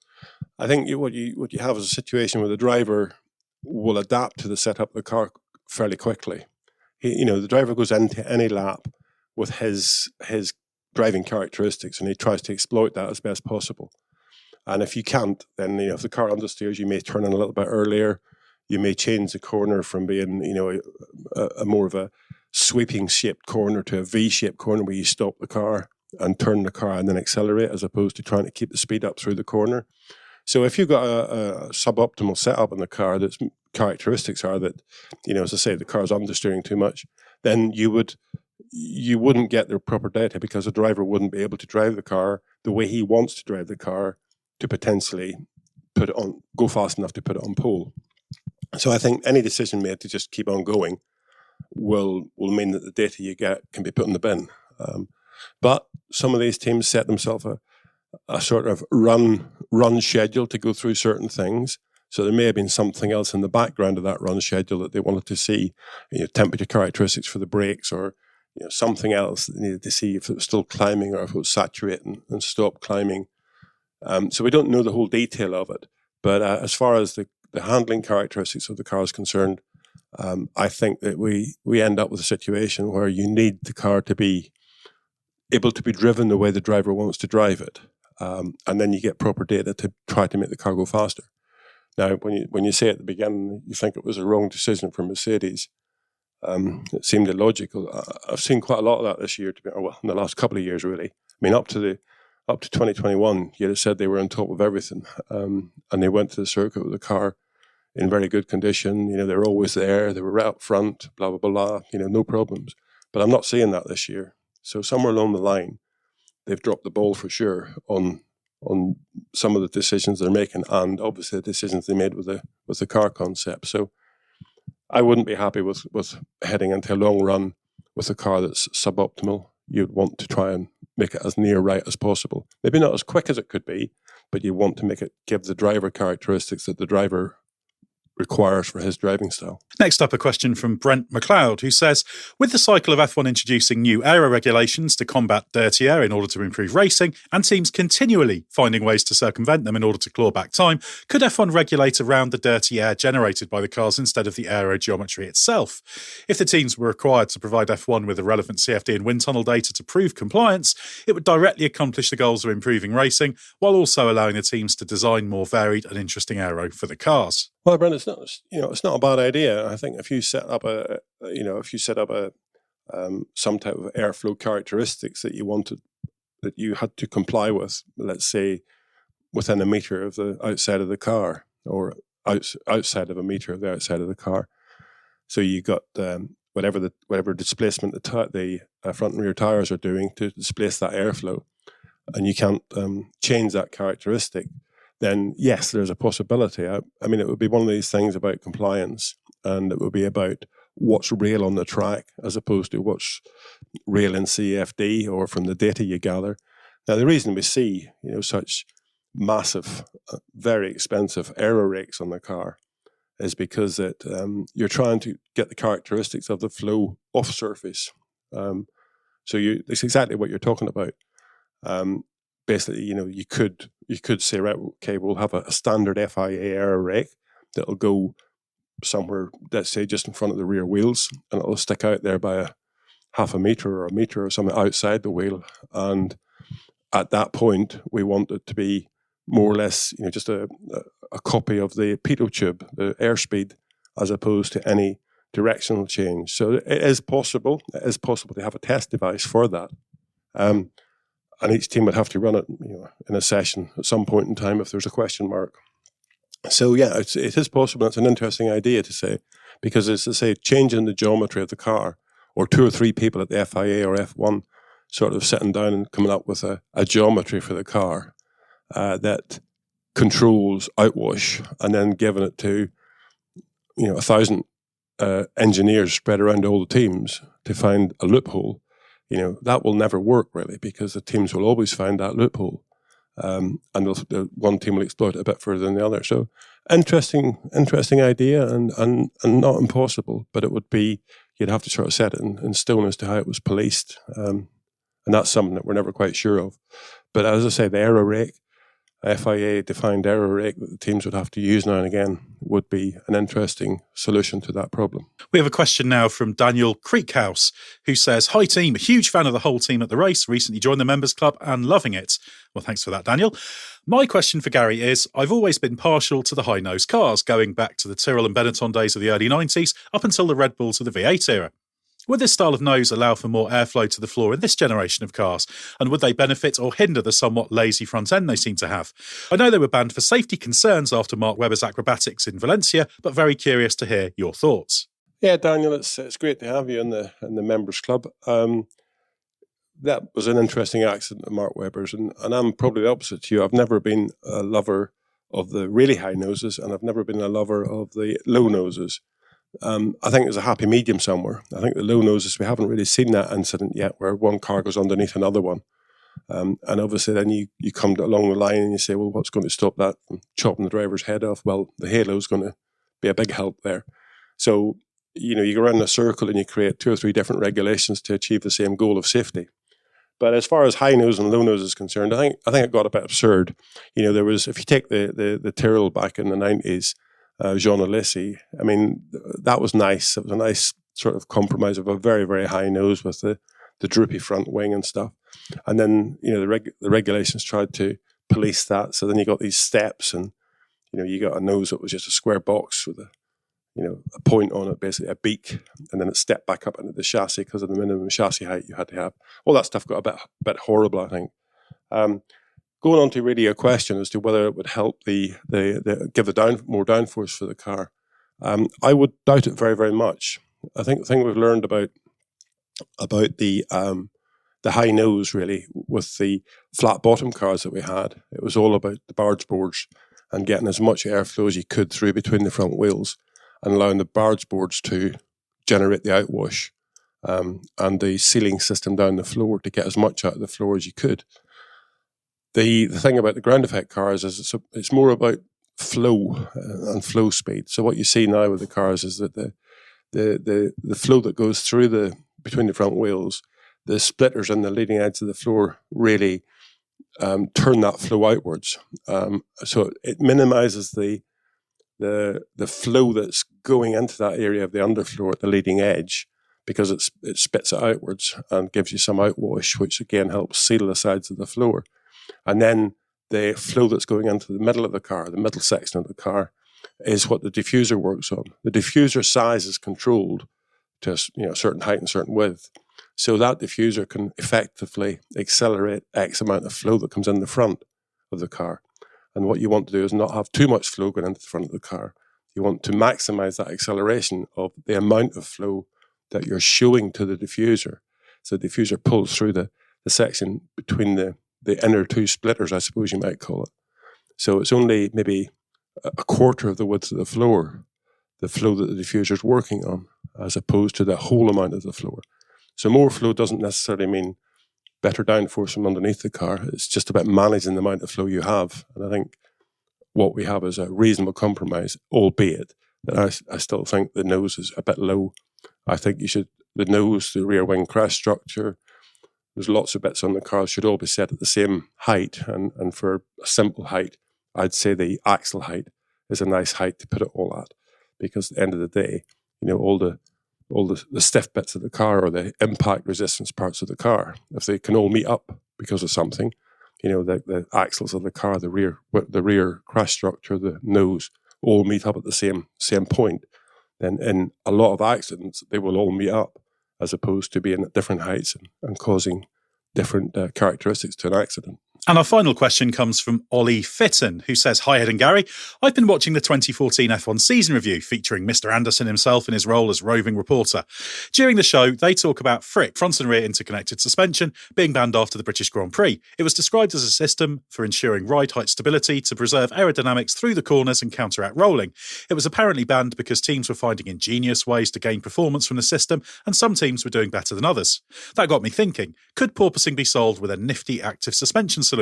I think what you have is a situation where the driver will adapt to the setup of the car fairly quickly. The driver goes into any lap with his driving characteristics, and he tries to exploit that as best possible. And if you can't, then if the car understeers, you may turn in a little bit earlier. You may change the corner from being a more of a sweeping shaped corner to a V-shaped corner where you stop the car and turn the car and then accelerate, as opposed to trying to keep the speed up through the corner. So if you've got a suboptimal setup in the car that's characteristics are that, as I say, the car's understeering too much, then you wouldn't get the proper data, because the driver wouldn't be able to drive the car the way he wants to drive the car to potentially go fast enough to put it on pole. So I think any decision made to just keep on going will mean that the data you get can be put in the bin. But some of these teams set themselves a sort of run schedule to go through certain things. So there may have been something else in the background of that run schedule that they wanted to see, temperature characteristics for the brakes, or something else that they needed to see if it was still climbing or if it was saturating and stopped climbing. So we don't know the whole detail of it. But as far as the handling characteristics of the car is concerned, I think that we end up with a situation where you need the car to be able to be driven the way the driver wants to drive it. And then you get proper data to try to make the car go faster. Now, when you say at the beginning you think it was a wrong decision for Mercedes, it seemed illogical. I've seen quite a lot of that this year, in the last couple of years, really. I mean, up to 2021, you'd have said they were on top of everything, and they went to the circuit with the car in very good condition. They were always there. They were right up front, blah, blah, blah, no problems. But I'm not seeing that this year. So somewhere along the line, they've dropped the ball for sure on some of the decisions they're making, and obviously the decisions they made with the car concept. So I wouldn't be happy with heading into a long run with a car that's suboptimal. You'd want to try and make it as near right as possible. Maybe not as quick as it could be, but you want to make it give the driver characteristics that the driver requires for his driving style. Next up, a question from Brent McLeod, who says, with the cycle of F1 introducing new aero regulations to combat dirty air in order to improve racing, and teams continually finding ways to circumvent them in order to claw back time, could F1 regulate around the dirty air generated by the cars instead of the aerogeometry itself? If the teams were required to provide F1 with the relevant CFD and wind tunnel data to prove compliance, it would directly accomplish the goals of improving racing, while also allowing the teams to design more varied and interesting aero for the cars. Well, Brent, it's not a bad idea. I think if you set up some type of airflow characteristics that you had to comply with, let's say within a meter of the outside of the car, or outside of a meter of the outside of the car, so you got whatever displacement the front and rear tires are doing to displace that airflow, and you can't change that characteristic, then yes, there's a possibility. I mean, it would be one of these things about compliance, and it would be about what's real on the track as opposed to what's real in CFD or from the data you gather. Now, the reason we see such massive, very expensive aero rakes on the car is because that you're trying to get the characteristics of the flow off surface. So it's exactly what you're talking about. Basically, you could say, right, okay, we'll have a standard FIA aero rake that'll go somewhere, let's say, just in front of the rear wheels, and it'll stick out there by a half a meter or a meter or something outside the wheel. And at that point, we want it to be more or less, just a copy of the pitot tube, the airspeed, as opposed to any directional change. So it is possible. It is possible to have a test device for that. And each team would have to run it, in a session at some point in time if there's a question mark. So yeah, it is possible. It's an interesting idea to say, because as I say, changing the geometry of the car, or two or three people at the FIA or F1 sort of sitting down and coming up with a geometry for the car that controls outwash, and then giving it to 1,000 engineers spread around all the teams to find a loophole. That will never work really, because the teams will always find that loophole, and the one team will exploit it a bit further than the other. So interesting idea, and not impossible, but it would be, you'd have to sort of set it in stone as to how it was policed, and that's something that we're never quite sure of. But as I say, the aero rake, FIA defined aero rake that the teams would have to use now and again would be an interesting solution to that problem. We have a question now from Daniel Creekhouse, who says, hi team, a huge fan of the whole team at the race, recently joined the members club and loving it. Well, thanks for that, Daniel. My question for Gary is, I've always been partial to the high-nose cars, going back to the Tyrrell and Benetton days of the early 90s, up until the Red Bulls of the V8 era. Would this style of nose allow for more airflow to the floor in this generation of cars? And would they benefit or hinder the somewhat lazy front end they seem to have? I know they were banned for safety concerns after Mark Webber's acrobatics in Valencia, but very curious to hear your thoughts. Yeah, Daniel, it's great to have you in the members club. That was an interesting accident at Mark Webber's, and I'm probably the opposite to you. I've never been a lover of the really high noses, and I've never been a lover of the low noses. I think there's a happy medium somewhere. I think the low noses, we haven't really seen that incident yet where one car goes underneath another one. And obviously then you come along the line and you say, well, what's going to stop that from chopping the driver's head off? Well, the halo is going to be a big help there. So, you go around in a circle and you create 2 or 3 different regulations to achieve the same goal of safety. But as far as high nose and low nose is concerned, I think it got a bit absurd. There was, if you take the Tyrrell back in the 90s, Jean Alesi, I mean, that was nice. It was a nice sort of compromise of a very, very high nose with the droopy front wing and stuff. And then, the regulations tried to police that. So then you got these steps and, you got a nose that was just a square box with a point on it, basically a beak, and then it stepped back up into the chassis because of the minimum chassis height you had to have. All that stuff got a bit horrible, I think. Going on to really a question as to whether it would help give more downforce for the car, I would doubt it very, very much. I think the thing we've learned about the high nose really with the flat bottom cars that we had, it was all about the barge boards and getting as much airflow as you could through between the front wheels, and allowing the barge boards to generate the outwash and the sealing system down the floor to get as much out of the floor as you could. The thing about the ground effect cars is it's more about flow and flow speed. So what you see now with the cars is that the flow that goes through between the front wheels, the splitters on the leading edge of the floor really turn that flow outwards. So it minimizes the flow that's going into that area of the underfloor at the leading edge, because it spits it outwards and gives you some outwash, which again helps seal the sides of the floor. And then the flow that's going into the middle of the car, the middle section of the car, is what the diffuser works on. The diffuser size is controlled to a certain height and certain width. So that diffuser can effectively accelerate X amount of flow that comes in the front of the car. And what you want to do is not have too much flow going into the front of the car. You want to maximize that acceleration of the amount of flow that you're showing to the diffuser. So the diffuser pulls through the section between the inner 2 splitters, I suppose you might call it. So it's only maybe a quarter of the width of the floor that the diffuser is working on, as opposed to the whole amount of the floor. So more flow doesn't necessarily mean better downforce from underneath the car. It's just about managing the amount of flow you have. And I think what we have is a reasonable compromise, albeit that I still think the nose is a bit low. I think the nose, the rear wing crash structure, there's lots of bits on the car should all be set at the same height. And for a simple height, I'd say the axle height is a nice height to put it all at. Because at the end of the day, all the stiff bits of the car or the impact resistance parts of the car, if they can all meet up because of something, the axles of the car, the rear crash structure, the nose, all meet up at the same point, then in a lot of accidents, they will all meet up, as opposed to being at different heights and causing different characteristics to an accident. And our final question comes from Ollie Fitton, who says, "Hi, Ed and Gary. I've been watching the 2014 F1 season review featuring Mr. Anderson himself in his role as roving reporter. During the show, they talk about Frick, front and rear interconnected suspension, being banned after the British Grand Prix. It was described as a system for ensuring ride height stability to preserve aerodynamics through the corners and counteract rolling. It was apparently banned because teams were finding ingenious ways to gain performance from the system, and some teams were doing better than others. That got me thinking, could porpoising be solved with a nifty active suspension solution?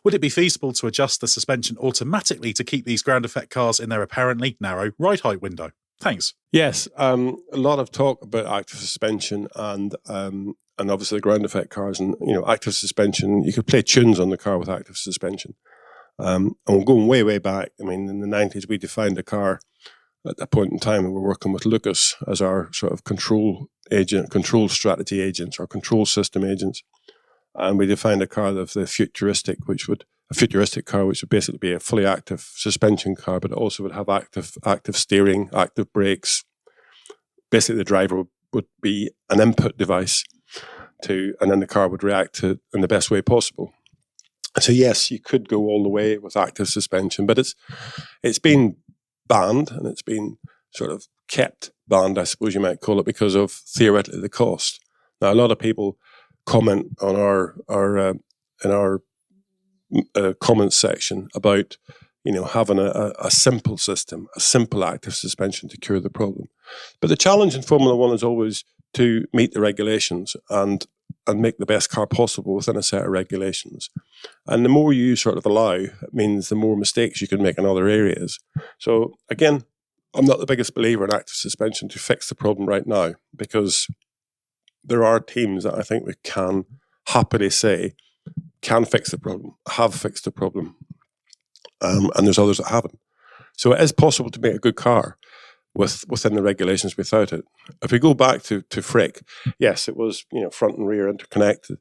Would it be feasible to adjust the suspension automatically to keep these ground effect cars in their apparently narrow ride height window? Thanks." Yes, a lot of talk about active suspension and obviously the ground effect cars, and active suspension. You could play tunes on the car with active suspension. And we're going way, way back. I mean, in the 90s, we defined a car at that point in time, and we're working with Lucas as our sort of control strategy agents, or control system agents. And we defined a car of the futuristic car, which would basically be a fully active suspension car, but it also would have active steering, active brakes. Basically, the driver would would be an input device and then the car would react to it in the best way possible. So yes, you could go all the way with active suspension, but it's been banned, and it's been sort of kept banned, I suppose you might call it, because of theoretically the cost. Now, a lot of people comment on our comments section about having a simple system, a simple active suspension to cure the problem. But the challenge in Formula One is always to meet the regulations and make the best car possible within a set of regulations. And the more you sort of allow, it means the more mistakes you can make in other areas. So again, I'm not the biggest believer in active suspension to fix the problem right now, because there are teams that I think we can happily say can fix the problem, have fixed the problem, and there's others that haven't. So it is possible to make a good car within the regulations without it. If we go back to Frick, yes, it was front and rear interconnected,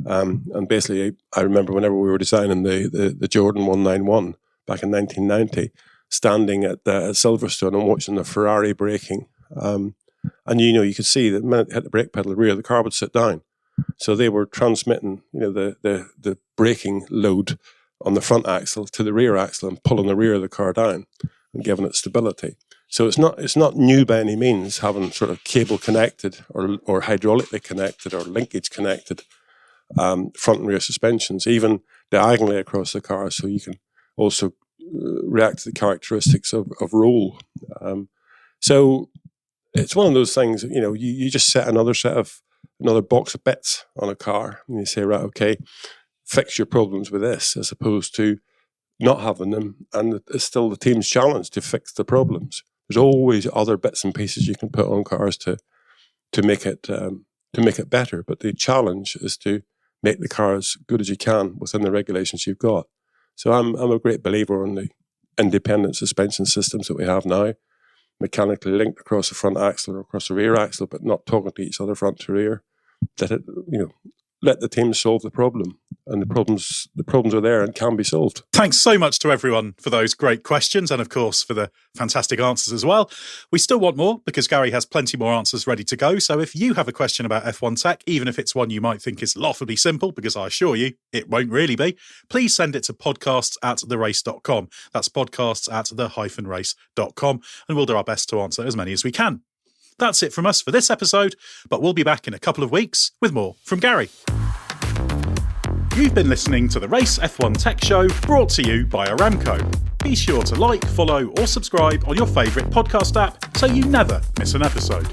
and basically I remember whenever we were designing the Jordan 191 back in 1990, standing at Silverstone and watching the Ferrari braking, and you could see that the minute it hit the brake pedal, the rear of the car would sit down. So they were transmitting the braking load on the front axle to the rear axle and pulling the rear of the car down and giving it stability. So it's not new by any means, having sort of cable connected or hydraulically connected or linkage connected front and rear suspensions, even diagonally across the car, so you can also react to the characteristics of roll. So it's one of those things, you just set another box of bits on a car and you say, right, okay, fix your problems with this, as opposed to not having them, and it's still the team's challenge to fix the problems. There's always other bits and pieces you can put on cars to make it better, but the challenge is to make the car as good as you can within the regulations you've got. So I'm a great believer in the independent suspension systems that we have now, mechanically linked across the front axle or across the rear axle, but not talking to each other front to rear. Let the team solve the problem, and the problems are there and can be solved. Thanks so much to everyone for those great questions, and of course for the fantastic answers as well. We still want more, because Gary has plenty more answers ready to go. So if you have a question about F1 tech, even if it's one you might think is laughably simple, because I assure you it won't really be, please send it to podcasts@therace.com. That's podcasts@the-race.com, and we'll do our best to answer as many as we can. That's it from us for this episode, but we'll be back in a couple of weeks with more from Gary. You've been listening to the Race F1 Tech Show, brought to you by Aramco. Be sure to like, follow or subscribe on your favourite podcast app so you never miss an episode.